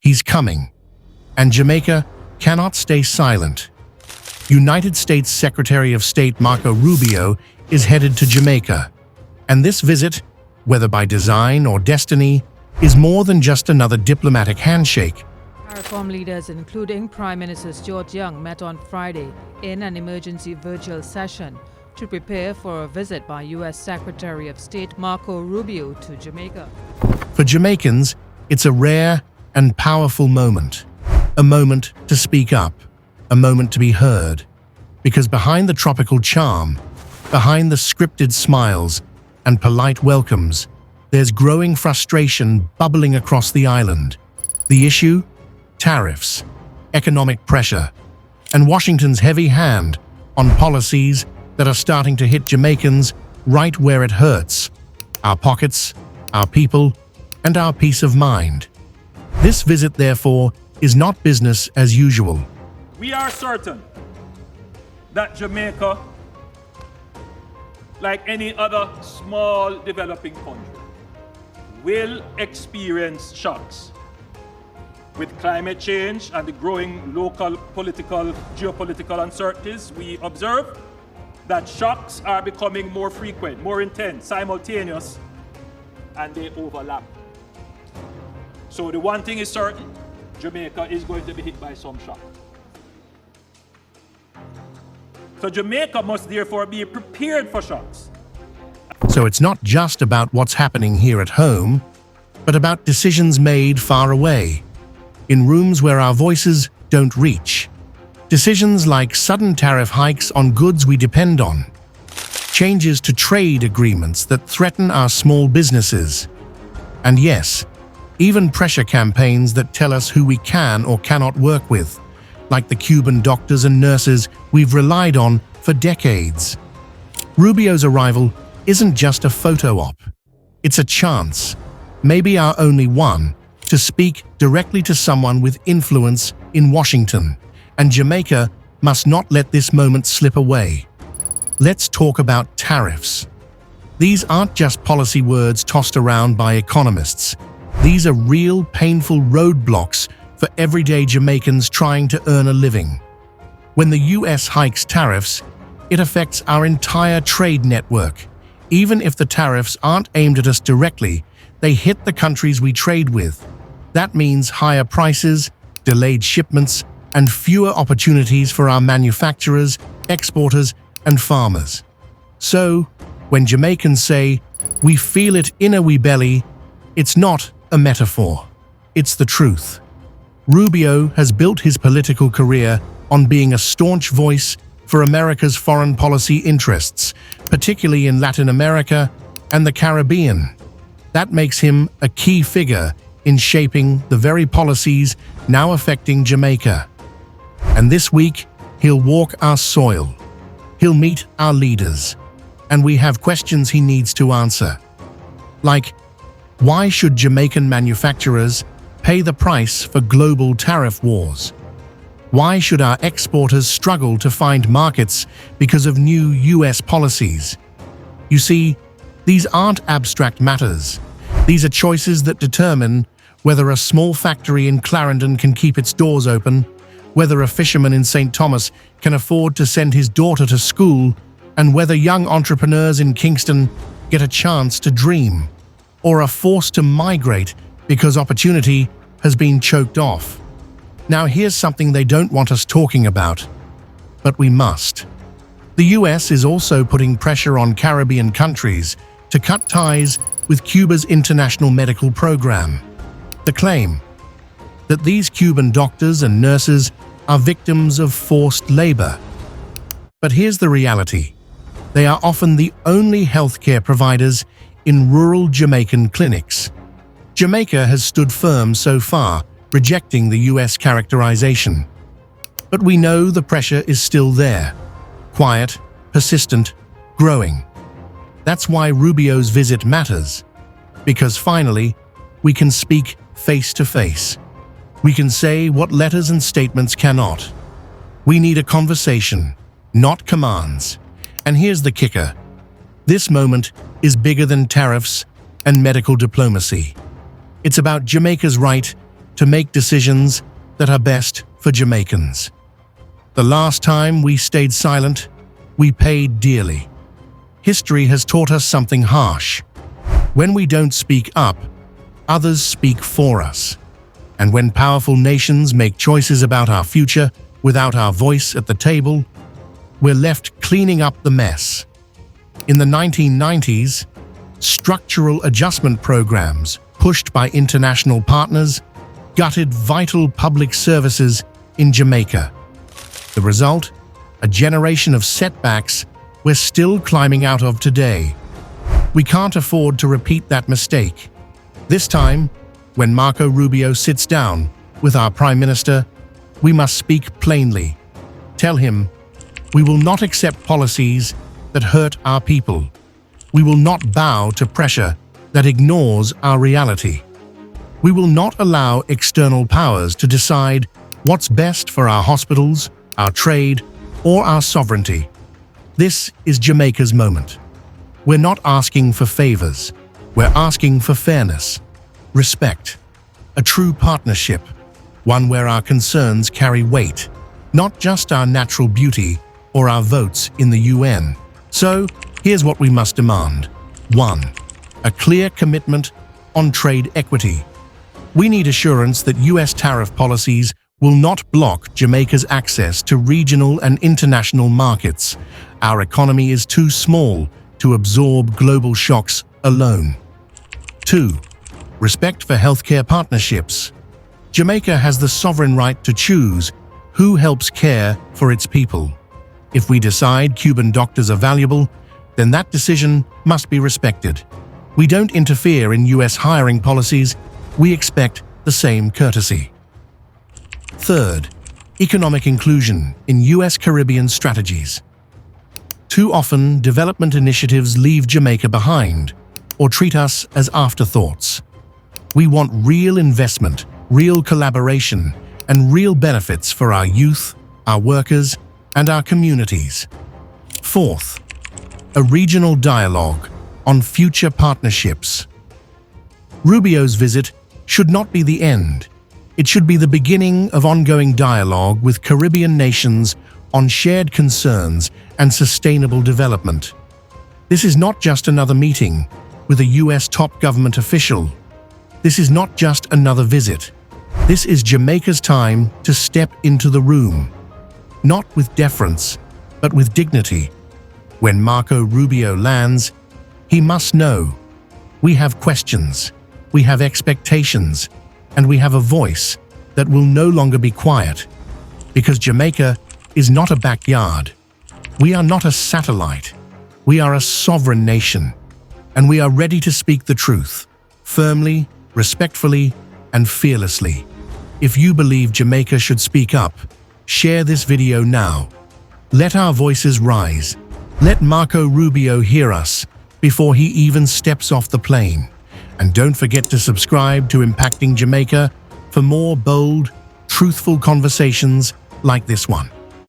He's coming, and Jamaica cannot stay silent. United States Secretary of State Marco Rubio is headed to Jamaica, and this visit, whether by design or destiny, is more than just another diplomatic handshake. CARICOM leaders, including Prime Minister George Young, met on Friday in an emergency virtual session to prepare for a visit by U.S. Secretary of State Marco Rubio to Jamaica. For Jamaicans, it's a rare and powerful moment. A moment to speak up, a moment to be heard. Because behind the tropical charm, behind the scripted smiles and polite welcomes, there's growing frustration bubbling across the island. The issue? Tariffs, economic pressure, and Washington's heavy hand on policies that are starting to hit Jamaicans right where it hurts: our pockets, our people, and our peace of mind. This visit, therefore, is not business as usual. We are certain that Jamaica, like any other small developing country, will experience shocks. With climate change and the growing local political, geopolitical uncertainties, we observe that shocks are becoming more frequent, more intense, simultaneous, and they overlap. So the one thing is certain, Jamaica is going to be hit by some shock. So Jamaica must therefore be prepared for shocks. So it's not just about what's happening here at home, but about decisions made far away, in rooms where our voices don't reach. Decisions like sudden tariff hikes on goods we depend on, changes to trade agreements that threaten our small businesses, and yes, even pressure campaigns that tell us who we can or cannot work with, like the Cuban doctors and nurses we've relied on for decades. Rubio's arrival isn't just a photo op. It's a chance, maybe our only one, to speak directly to someone with influence in Washington, and Jamaica must not let this moment slip away. Let's talk about tariffs. These aren't just policy words tossed around by economists. These are real, painful roadblocks for everyday Jamaicans trying to earn a living. When the US hikes tariffs, it affects our entire trade network. Even if the tariffs aren't aimed at us directly, they hit the countries we trade with. That means higher prices, delayed shipments, and fewer opportunities for our manufacturers, exporters, and farmers. So, when Jamaicans say, "We feel it in our wee belly," it's not a metaphor. It's the truth. Rubio has built his political career on being a staunch voice for America's foreign policy interests, particularly in Latin America and the Caribbean. That makes him a key figure in shaping the very policies now affecting Jamaica. And this week, he'll walk our soil. He'll meet our leaders. And we have questions he needs to answer. Like, why should Jamaican manufacturers pay the price for global tariff wars? Why should our exporters struggle to find markets because of new US policies? You see, these aren't abstract matters. These are choices that determine whether a small factory in Clarendon can keep its doors open, whether a fisherman in St. Thomas can afford to send his daughter to school, and whether young entrepreneurs in Kingston get a chance to dream, or are forced to migrate because opportunity has been choked off. Now here's something they don't want us talking about, but we must. The US is also putting pressure on Caribbean countries to cut ties with Cuba's international medical program. The claim that these Cuban doctors and nurses are victims of forced labor. But here's the reality. They are often the only healthcare providers in rural Jamaican clinics. Jamaica has stood firm so far, rejecting the US characterization. But we know the pressure is still there. Quiet, persistent, growing. That's why Rubio's visit matters. Because finally, we can speak face to face. We can say what letters and statements cannot. We need a conversation, not commands. And here's the kicker. This moment is bigger than tariffs and medical diplomacy. It's about Jamaica's right to make decisions that are best for Jamaicans. The last time we stayed silent, we paid dearly. History has taught us something harsh. When we don't speak up, others speak for us. And when powerful nations make choices about our future without our voice at the table, we're left cleaning up the mess. In the 1990s, structural adjustment programs pushed by international partners gutted vital public services in Jamaica. The result? A generation of setbacks we're still climbing out of today. We can't afford to repeat that mistake. This time, when Marco Rubio sits down with our Prime Minister, we must speak plainly. Tell him, we will not accept policies that hurt our people. We will not bow to pressure that ignores our reality. We will not allow external powers to decide what's best for our hospitals, our trade, or our sovereignty. This is Jamaica's moment. We're not asking for favors. We're asking for fairness, respect, a true partnership, one where our concerns carry weight, not just our natural beauty or our votes in the UN. So, here's what we must demand. 1. A clear commitment on trade equity. We need assurance that US tariff policies will not block Jamaica's access to regional and international markets. Our economy is too small to absorb global shocks alone. 2. Respect for healthcare partnerships. Jamaica has the sovereign right to choose who helps care for its people. If we decide Cuban doctors are valuable, then that decision must be respected. We don't interfere in US hiring policies. We expect the same courtesy. 3rd, economic inclusion in US Caribbean strategies. Too often, development initiatives leave Jamaica behind or treat us as afterthoughts. We want real investment, real collaboration, and real benefits for our youth, our workers, and our communities. 4th, a regional dialogue on future partnerships. Rubio's visit should not be the end. It should be the beginning of ongoing dialogue with Caribbean nations on shared concerns and sustainable development. This is not just another meeting with a US top government official. This is not just another visit. This is Jamaica's time to step into the room, not with deference, but with dignity. When Marco Rubio lands, he must know we have questions, we have expectations, and we have a voice that will no longer be quiet. Because Jamaica is not a backyard. We are not a satellite. We are a sovereign nation. And we are ready to speak the truth, firmly, respectfully, and fearlessly. If you believe Jamaica should speak up, share this video now. Let our voices rise. Let Marco Rubio hear us before he even steps off the plane. And don't forget to subscribe to Impacting Jamaica for more bold, truthful conversations like this one.